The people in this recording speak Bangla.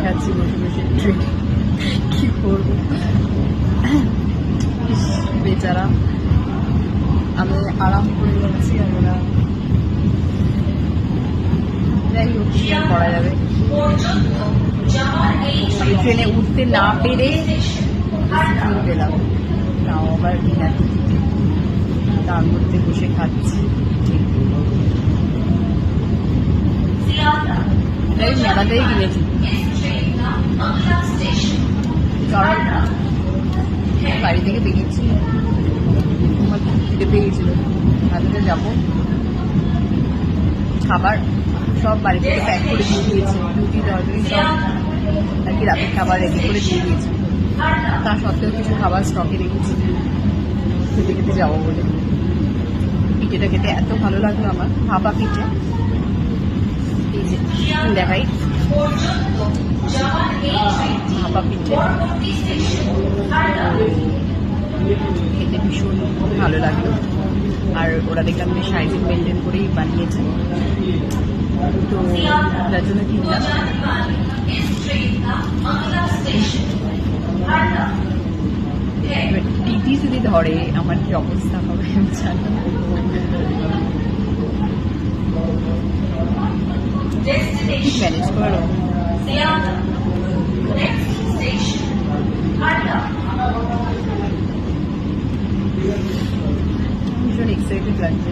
খাচ্ছি বসে বসে ট্রেনে, কি করবো বেচারা। আমি আরাম করে যাচ্ছি আর ওরা, যাই হোক কি আর করা যাবে। আমি ট্রেনে উঠতে না পেরে সিটিং পেলাম, তাও আবার বিনা টিকিটে, তার মধ্যে বসে খাচ্ছি। এটাই মেলাতেই কিনেছি, কারণ বাড়ি থেকে বেরিয়েছি, আমার খিদে পেয়ে গেছিল, ভাবিতে যাবো। খাবার সব বাড়ি থেকে প্যাক করে দিয়ে দিয়েছে, রুটি তরকারি সব আর কি রাতের খাবার রেডি করে দিয়ে দিয়েছে। তা সত্ত্বেও কিছু খাবার স্টকে রেখেছি খেতে খেতে যাবো বলে। পিঠেটা খেতে এত ভালো লাগলো আমার, ভাপা পিঠে। এই যে দেখাই, ভাপা পিঠে খেতে ভীষণ ভালো লাগলো। আর ওরা দেখলাম বেশ হাইজিন মেনটেন করেই বানিয়েছে, তো যার জন্য কিনলাম। টিটি যদি ধরে আমার কি অবস্থা হবে জানো। ম্যানেজ করো। ভীষণ এক্সাইটেড লাগছে।